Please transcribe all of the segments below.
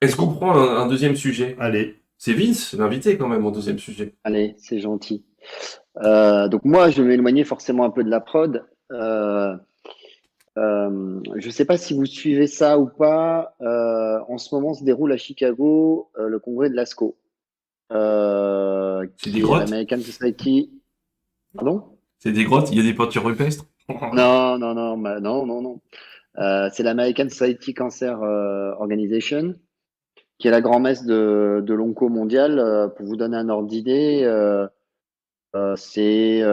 Est-ce qu'on prend un deuxième sujet? Allez, C'est Vince, l'invité quand même, en deuxième sujet. Allez, c'est gentil. Donc moi, je vais m'éloigner forcément un peu de la prod. Je ne sais pas si vous suivez ça ou pas. En ce moment se déroule à Chicago le congrès de l'ASCO, C'est des qui est grottes? l'American Society. Pardon? C'est des grottes? Il y a des peintures rupestres? Non, non, non, non, non, non. C'est l'American Society Cancer Organization, qui est la grand-messe de l'onco mondial. Pour vous donner un ordre d'idée, cette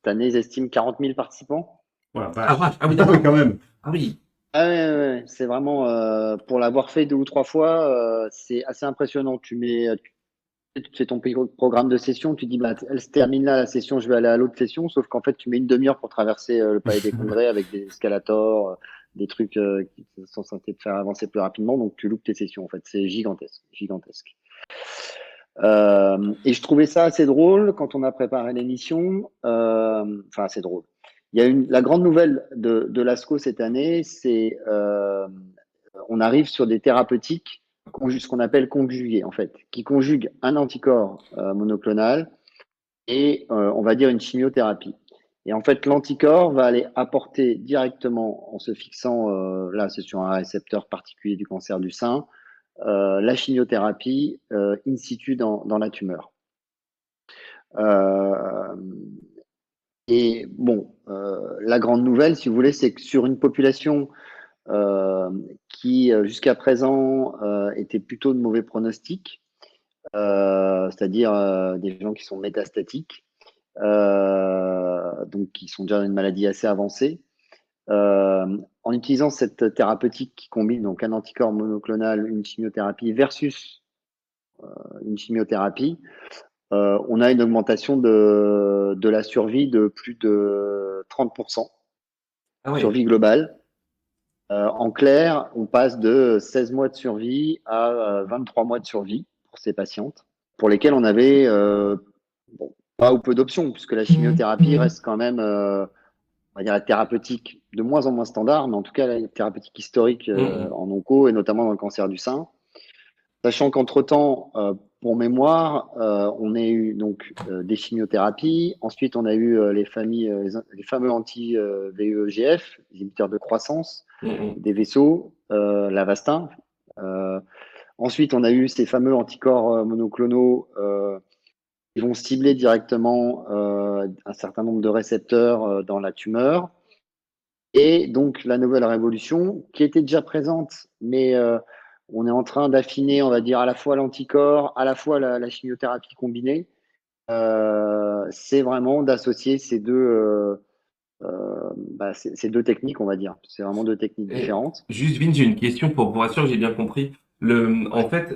année, ils estiment 40 000 participants. oh la Ah, vache. vache. Ah oui, Ah oui, d'accord. quand même. Ah oui. Ah ouais, ouais, ouais. C'est vraiment, pour l'avoir fait deux ou trois fois, c'est assez impressionnant. Tu fais ton programme de session, tu dis, bah, elle se termine là, la session, je vais aller à l'autre session, sauf qu'en fait, tu mets une demi-heure pour traverser le palais des congrès avec des escalators, des trucs qui sont censés te faire avancer plus rapidement, donc tu loupes tes sessions, en fait. C'est gigantesque, gigantesque. Et je trouvais ça assez drôle quand on a préparé l'émission. Enfin, assez drôle. Il y a la grande nouvelle de l'ASCO cette année, c'est on arrive sur des thérapeutiques ce qu'on appelle conjuguées, en fait, qui conjuguent un anticorps monoclonal et on va dire une chimiothérapie. Et en fait, l'anticorps va aller apporter directement, en se fixant, là c'est sur un récepteur particulier du cancer du sein, la chimiothérapie in situ dans la tumeur. Euh, et bon, la grande nouvelle, si vous voulez, c'est que sur une population qui jusqu'à présent était plutôt de mauvais pronostics, c'est-à-dire des gens qui sont métastatiques, donc qui sont déjà dans une maladie assez avancée, en utilisant cette thérapeutique qui combine donc un anticorps monoclonal, une chimiothérapie versus une chimiothérapie, on a une augmentation de la survie de plus de 30%, Ah ouais. survie globale. En clair, on passe de 16 mois de survie à 23 mois de survie pour ces patientes, pour lesquelles on avait bon, pas ou peu d'options, puisque la chimiothérapie reste quand même, on va dire, la thérapeutique de moins en moins standard, mais en tout cas la thérapeutique historique Mhm. en onco et notamment dans le cancer du sein. Sachant qu'entre-temps, pour mémoire, on a eu donc des chimiothérapies. Ensuite, on a eu les fameux anti-VEGF, les inhibiteurs de croissance Mhm. des vaisseaux, l'Avastin. Euh, Ensuite, on a eu ces fameux anticorps monoclonaux qui vont cibler directement un certain nombre de récepteurs dans la tumeur. Et donc, la nouvelle révolution, qui était déjà présente, mais on est en train d'affiner, on va dire, à la fois l'anticorps, à la fois la chimiothérapie combinée, c'est vraiment d'associer ces deux techniques, on va dire. C'est vraiment deux techniques Et différentes. juste, Vin, j'ai une question pour être sûr que j'ai bien compris. En Ouais. fait,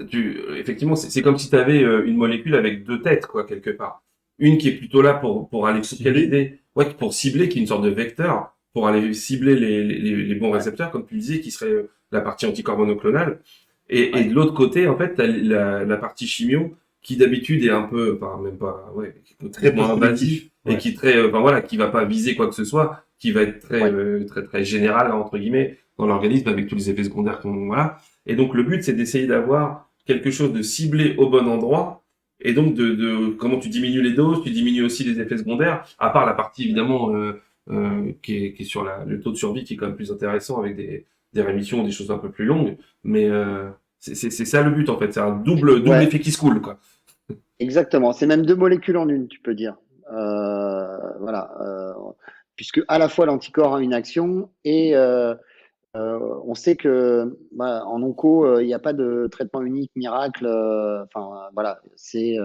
effectivement, c'est comme si tu avais une molécule avec deux têtes, quoi, quelque part. Une qui est plutôt là pour aller Ciblé. focaliser, ouais, pour cibler, qui est une sorte de vecteur, pour aller cibler les bons Ouais, récepteurs, comme tu disais, qui serait la partie anticorps monoclonale. Et de ouais, l'autre côté, en fait, t'as la partie chimio, qui d'habitude est un peu, enfin, même pas, ouais, qui est très C'est plus moins invasive, sélectif. et Ouais. qui est très, enfin voilà, qui va pas viser quoi que ce soit, qui va être très, ouais. très général, entre guillemets, dans l'organisme avec tous les effets secondaires qu'on voilà. Et donc le but c'est d'essayer d'avoir quelque chose de ciblé au bon endroit et donc de comment tu diminues les doses, tu diminues aussi les effets secondaires, à part la partie évidemment qui est sur le taux de survie qui est quand même plus intéressant avec des rémissions, des choses un peu plus longues, mais c'est ça le but en fait, c'est un double Ouais, effet qui se coule quoi. exactement. C'est même deux molécules en une, tu peux dire. Voilà. Puisque à la fois l'anticorps a une action et on sait que en onco, il n'y a pas de traitement unique, miracle. Enfin, voilà. C'est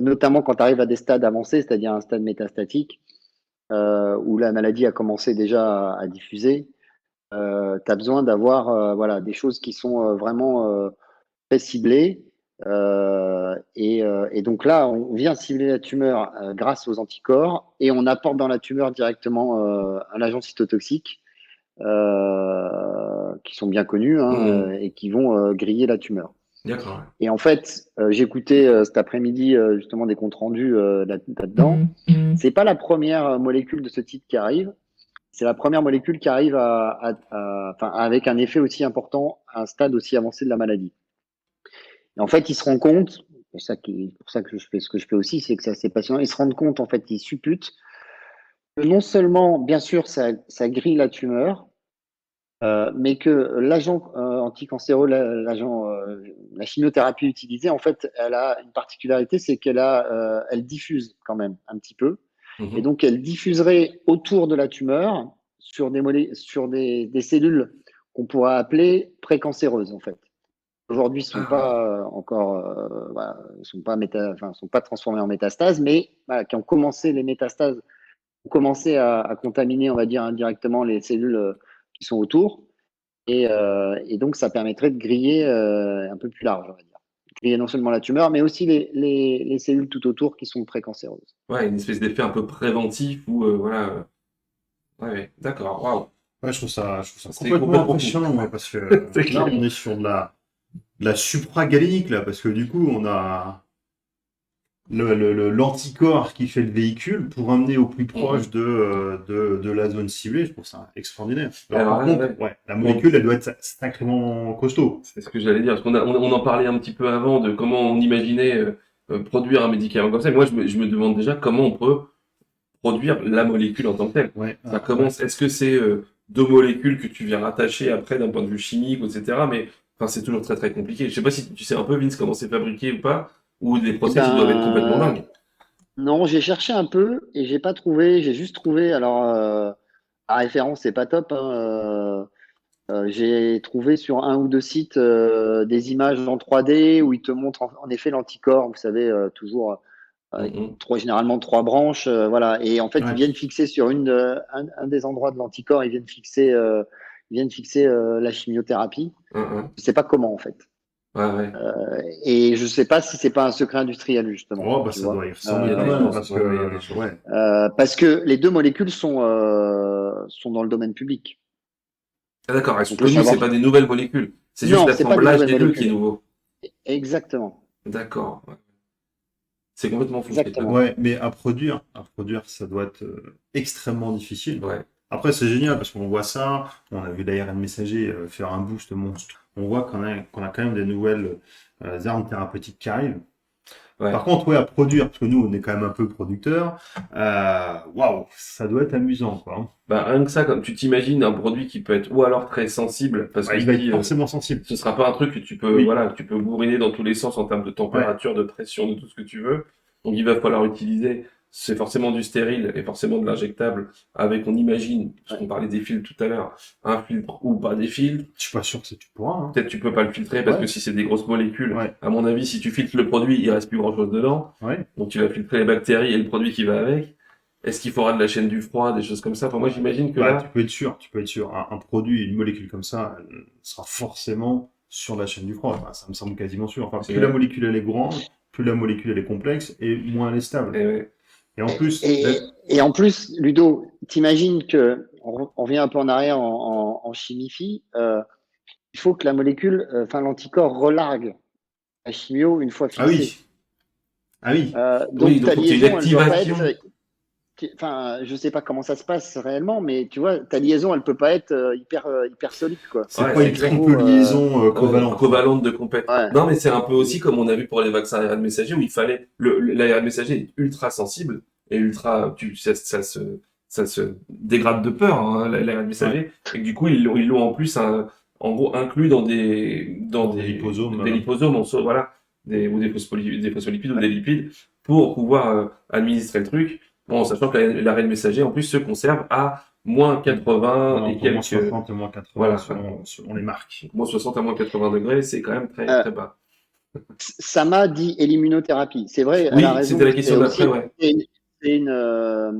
notamment quand tu arrives à des stades avancés, c'est-à-dire un stade métastatique, où la maladie a commencé déjà à diffuser. Tu as besoin d'avoir voilà, des choses qui sont vraiment très ciblées. Et donc là, on vient cibler la tumeur grâce aux anticorps et on apporte dans la tumeur directement un agent cytotoxique qui sont bien connus hein, Mhm. et qui vont griller la tumeur. D'accord. Et en fait, j'écoutais cet après-midi justement des comptes rendus là-dedans. C'est pas la première molécule de ce type qui arrive. C'est la première molécule qui arrive enfin, avec un effet aussi important à un stade aussi avancé de la maladie. Et en fait, ils se rendent compte, et c'est pour ça que je fais ce que je fais aussi, c'est que c'est assez passionnant, ils se rendent compte, en fait, ils supputent que non seulement, bien sûr, ça grille la tumeur, mais que l'agent anticancéreux, la chimiothérapie utilisée, en fait, elle a une particularité, c'est elle diffuse quand même un petit peu. Et Mhm. donc, elle diffuserait autour de la tumeur sur des cellules qu'on pourrait appeler précancéreuses, en fait. Aujourd'hui, ne sont Ah, pas encore, voilà, sont pas transformées en métastases, mais voilà, qui ont commencé les métastases, ont commencé à contaminer, on va dire, indirectement les cellules qui sont autour. Et donc, ça permettrait de griller un peu plus large, on va dire. Griller non seulement la tumeur, mais aussi les cellules tout autour qui sont précancéreuses. ouais, une espèce d'effet un peu préventif ou voilà. Ouais, ouais, d'accord, waouh. Ouais, je trouve ça C'est complètement complètement fou. impressionnant, moi, parce que C'est là, clair. on est sur de la supragalénique, là, parce que du coup, on a l'anticorps qui fait le véhicule pour amener au plus proche Mhm. de la zone ciblée. Je trouve ça extraordinaire. Alors, Alors par là, contre, ouais. ouais, la On- molécule, elle doit être sacrément costaud. C'est ce que j'allais dire, parce on en parlait un petit peu avant de comment on imaginait produire un médicament comme ça. Et moi, je me demande déjà comment on peut produire la molécule en tant que telle. Ouais, Ça ouais. commence, est-ce que c'est deux molécules que tu viens rattacher après d'un point de vue chimique, etc. Mais enfin, c'est toujours très très compliqué. Je sais pas si tu sais un peu, Vince, comment c'est fabriqué ou pas, ou les Eh process, ils doivent être complètement ben, dingues. non, j'ai cherché un peu et j'ai pas trouvé. J'ai juste trouvé. Alors, la référence, c'est pas top, hein, j'ai trouvé sur un ou deux sites des images en 3D où ils te montrent en effet l'anticorps. Vous savez, toujours Mhm. généralement trois branches, voilà. Et en fait, ils Ouais. viennent fixer sur un des endroits de l'anticorps, ils viennent fixer la chimiothérapie. Mhm. Je sais pas comment en fait. Ouais, ouais. Et je sais pas si c'est pas un secret industriel justement, Oh, bah, tu ça doit vois. y Il ressembler y a pas des mal, chances. parce Ouais, ouais, il y a des que, chances. ouais. Parce que les deux molécules sont dans le domaine public. Ah, d'accord, elles sont Donc le connues, c'est savoir. pas des nouvelles molécules. C'est juste Non, c'est pas des l'assemblage nouvelles des deux qui est molécules. nouveau. Exactement. D'accord. Ouais. C'est complètement fou ce que tu Exactement. Ouais, mais à produire, ça doit être extrêmement difficile. Ouais. Après, c'est génial parce qu'on voit ça, on a vu l'ARN messager faire un boost monstre. On voit qu'on a quand même des nouvelles armes thérapeutiques qui arrivent. Ouais. Par contre, ouais, à produire, parce que nous, on est quand même un peu producteurs, waouh, ça doit être amusant, quoi, hein. Bah, rien que ça, comme tu t'imagines un produit qui peut être ou alors très sensible, parce que Ouais, il va être si forcément sensible. ce sera pas un truc que tu peux, Oui, voilà, que tu peux bourriner dans tous les sens en termes de ouais, température, de pression, de tout ce que tu veux. Donc il va falloir utiliser, c'est forcément du stérile et forcément de l'injectable avec, on imagine, parce Ouais. qu'on parlait des filtres tout à l'heure, un filtre ou pas des filtres. je suis pas sûr que tu pourras, hein. Peut-être tu peux pas le filtrer parce que Ouais, si c'est des grosses molécules, ouais, à mon avis, si tu filtres le produit, il reste plus grand chose dedans. ouais. Donc tu vas filtrer les bactéries et le produit qui va avec. Est-ce qu'il faudra de la chaîne du froid, des choses comme ça? Enfin, moi, j'imagine que Bah, là, tu peux être sûr. Un produit, une molécule comme ça, elle sera forcément sur la chaîne du froid. Bah, ça me semble quasiment sûr. Enfin, c'est plus la vrai. molécule elle est grande, plus la molécule elle est complexe et moins elle est stable. Eh ouais. Et en plus, Et en plus, Ludo, t'imagines que, on revient un peu en arrière en chimie, il faut que la molécule, enfin l'anticorps relargue la chimio une fois ah fixée. oui, ah oui, Oui, Donc donc ta faut qu'il y ait une liaison, elle doit pas être, activation. enfin, je sais pas comment ça se passe réellement, mais tu vois, ta liaison, elle peut pas être hyper solide, quoi. c'est Ouais, pas c'est une Il clair. triple faut, liaison Ouais, covalente, quoi. covalente de compète. ouais, Non, mais c'est un peu aussi et- comme on a vu pour les vaccins ARN messager où il fallait l'ARN messager est ultra sensible et ultra ça se dégrade de peur hein, l'ARN Ouais, messager et que du coup ils l'ont en plus en gros inclus dans des liposomes. des liposomes voilà ou des phospholipides ou des lipides pour pouvoir administrer le truc. Bon, sachant que l'ARN messager en plus se conserve à moins Ouais, 80 et entre moins quelques 60 et moins 80 voilà. selon les marques. Moins 60 à moins 80 degrés, c'est quand même très, euh, très bas. Sama dit et l'immunothérapie. C'est vrai, elle a Oui, c'était raison. la question d'après, ouais. C'est une, euh,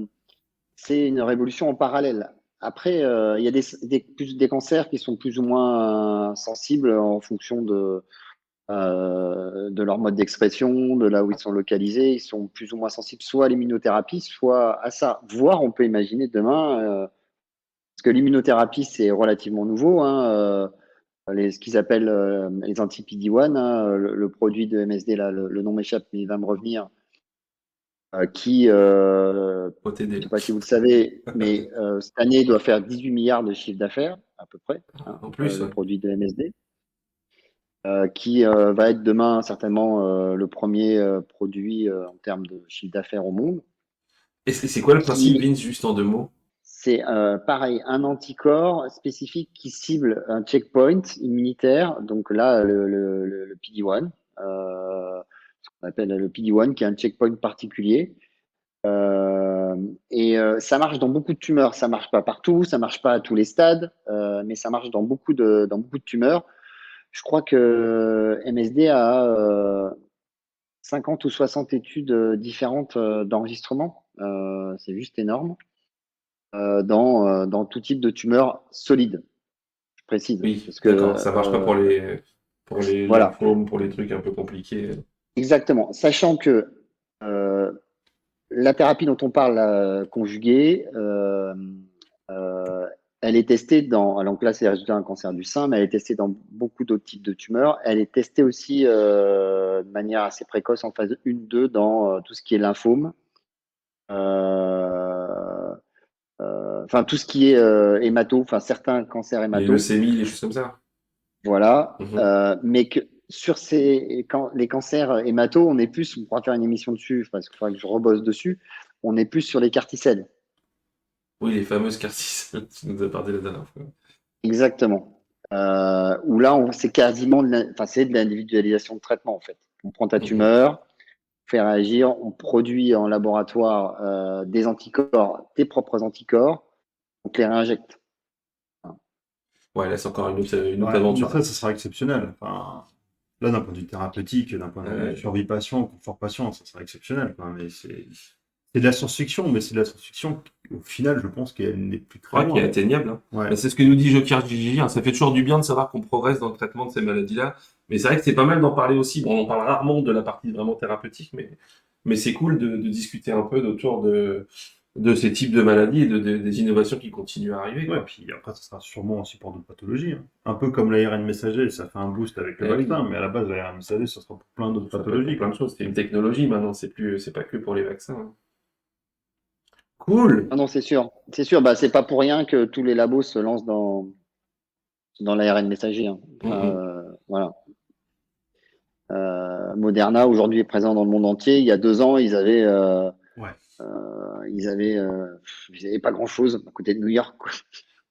c'est une révolution en parallèle. Après, il y a des cancers qui sont plus ou moins sensibles en fonction de leur mode d'expression, de là où ils sont localisés. Ils sont plus ou moins sensibles soit à l'immunothérapie, soit à ça. Voire, on peut imaginer demain, parce que l'immunothérapie, c'est relativement nouveau, hein, ce qu'ils appellent les anti-PD-1, hein, le produit de MSD, là, le nom m'échappe, mais il va me revenir. qui, je ne sais pas si vous le savez, mais cette année doit faire 18 milliards de chiffre d'affaires, à peu près, hein, En plus, le ouais. produit de MSD, qui va être demain certainement le premier produit en termes de chiffre d'affaires au monde. Et c'est quoi le principe, Qui, Vince, juste en 2 mots? c'est pareil, un anticorps spécifique qui cible un checkpoint immunitaire, donc là, le PD-1, ce qu'on appelle le PD-1, qui est un checkpoint particulier. Ça marche dans beaucoup de tumeurs. Ça marche pas partout, ça marche pas à tous les stades, mais ça marche dans beaucoup de tumeurs. Je crois que MSD a 50 ou 60 études différentes d'enregistrement. C'est juste énorme. Dans tout type de tumeurs solides, je précise. Oui, Parce que, d'accord. Ça marche pas pour les voilà, lymphomes, pour les trucs un peu compliqués. exactement. Sachant que la thérapie dont on parle, conjuguée, euh, elle est testée donc là, c'est les résultats d'un cancer du sein, mais elle est testée dans beaucoup d'autres types de tumeurs. Elle est testée aussi de manière assez précoce en phase 1-2 dans tout ce qui est lymphome. Euh, Enfin, tout ce qui est hémato, enfin, certains cancers Les hémato. leucémies, les choses comme ça. Voilà. Mhm. Mais que sur les cancers hémato, on pourra faire une émission dessus, parce qu'il faudra que je rebosse dessus. On est plus sur les carticelles. Oui, les fameuses carcis, tu nous as parlé la dernière fois. Exactement. Où là, c'est quasiment c'est de l'individualisation de traitement, en fait. On prend ta Mhm. tumeur, on fait réagir, on produit en laboratoire des anticorps, tes propres anticorps, on te les réinjecte. Ouais, là, c'est encore une autre Ouais, mais aventure, ça, là. ça sera exceptionnel. Enfin, là, d'un point de vue thérapeutique, d'un point de vue Ouais. survie patient, confort patient, ça sera exceptionnel, quoi. Mais c'est de la science-fiction, mais c'est de la science-fiction qui, au final, je pense qu'elle n'est plus très Ouais, qui est loin. atteignable, hein. Ouais. Bah, c'est ce que nous dit Joker Gigi, hein. Ça fait toujours du bien de savoir qu'on progresse dans le traitement de ces maladies-là. Mais c'est vrai que c'est pas mal d'en parler aussi. Bon, on en parle rarement de la partie vraiment thérapeutique, mais c'est cool de discuter un peu autour de ces types de maladies et des innovations qui continuent à arriver, Ouais, quoi. puis après, ça sera sûrement aussi pour d'autres pathologies, hein. Un peu comme l'ARN messager, ça fait un boost avec le Eh oui, vaccin, mais à la base, l'ARN messager, ça sera pour plein d'autres ça peut être pour pathologies, plein de quoi. choses. C'est une technologie maintenant, c'est pas que pour les vaccins, hein. Cool! Ah non, c'est sûr. C'est sûr, bah, c'est pas pour rien que tous les labos se lancent dans l'ARN messager, hein. Mm, Enfin, mm. voilà. Moderna aujourd'hui est présent dans le monde entier. Il y a 2 ans, Ouais. ils avaient pas grand-chose à côté de New York, quoi.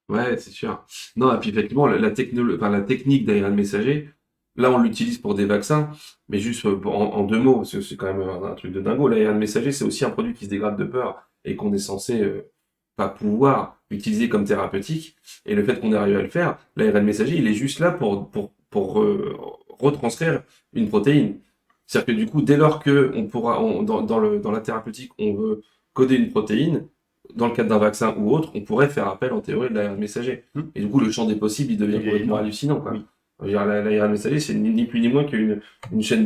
Ouais, c'est sûr. Non, et puis effectivement, la technique d'ARN messager, là, on l'utilise pour des vaccins, mais juste en 2 mots, parce que c'est quand même un truc de dingo. L'ARN messager, c'est aussi un produit qui se dégrade de peur et qu'on est censé pas pouvoir utiliser comme thérapeutique. Et le fait qu'on arrive à le faire, l'ARN messager, il est juste là pour retranscrire une protéine. C'est-à-dire que du coup, dès lors que dans la thérapeutique, on veut coder une protéine, dans le cadre d'un vaccin ou autre, on pourrait faire appel en théorie de l'ARN messager. Hmm. Et du coup, le champ des possibles, il devient Il est complètement énorme. hallucinant, quoi. Oui. Je veux dire, l'ARN messager, c'est ni plus ni moins qu'une chaîne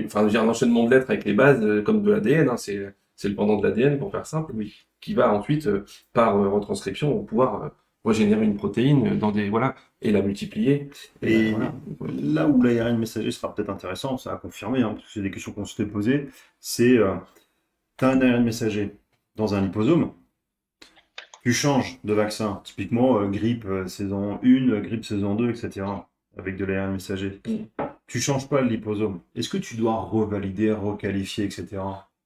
enfin, je veux dire, un enchaînement de lettres avec les bases, comme de l'ADN, hein, c'est le pendant de l'ADN, pour faire simple, Oui. qui va ensuite, par retranscription, pouvoir régénérer une protéine voilà, et la multiplier. Et Voilà. là où l'ARN messager sera peut-être intéressant, ça a confirmé, hein, parce que c'est des questions qu'on s'était posées, c'est tu as un ARN messager dans un liposome, tu changes de vaccin, typiquement grippe saison 1, grippe saison 2, etc., avec de l'ARN messager. Mm. Tu changes pas le liposome. Est-ce que tu dois revalider, requalifier, etc.?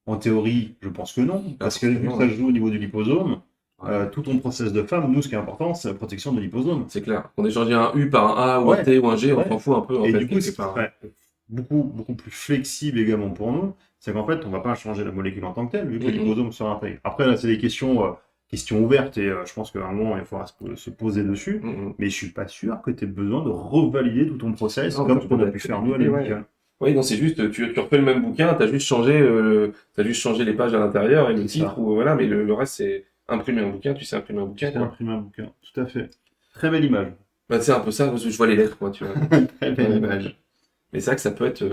En théorie, je pense que non, parce que vu que forcément, ça ouais. se joue au niveau du liposome, Ouais. tout ton process de femme, nous, ce qui est important, c'est la protection de liposome. C'est clair. On échange un U par un A ou un Ouais, T ou un G, on ouais. s'en fout un peu, en Et fait, du coup, quelque ce qui part, hein. serait beaucoup plus flexible également pour nous, c'est qu'en fait, on va pas changer la molécule en tant que telle, vu que le Mm, mm. liposome sera intégré. Après, là, c'est des questions ouvertes, et je pense qu'à un moment, il faudra se poser dessus, Mm, mm. mais je suis pas sûr que tu aies besoin de revalider tout ton process, Non, comme t'as ce pas qu'on a pu faire nous à d'actualité, ouais. l'amical. Oui, non, c'est juste, tu refais le même bouquin, t'as juste changé les pages à l'intérieur et le C'est titre, ça. ou voilà, mais le reste, c'est imprimer un bouquin, tu sais imprimer un Tu bouquin, sais quoi. imprimer un bouquin, tout à fait. Très belle image. Bah, c'est un peu ça, parce que je vois les lettres, moi, tu vois. Très belle Ouais, image. mais c'est vrai que ça peut être,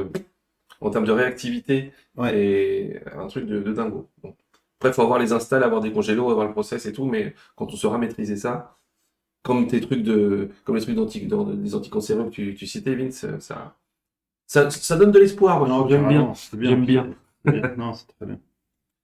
en termes de réactivité, Ouais. et un truc de dingo. Bon. Après, faut avoir les installs, avoir des congélos, avoir le process et tout, mais quand on saura maîtriser ça, comme les trucs des anticancéreux que tu citais, Vince, ça donne de l'espoir, moi, je Non, trouve. J'aime bien. carrément, c'était bien. J'aime bien. C'était bien. Non, c'est très bien.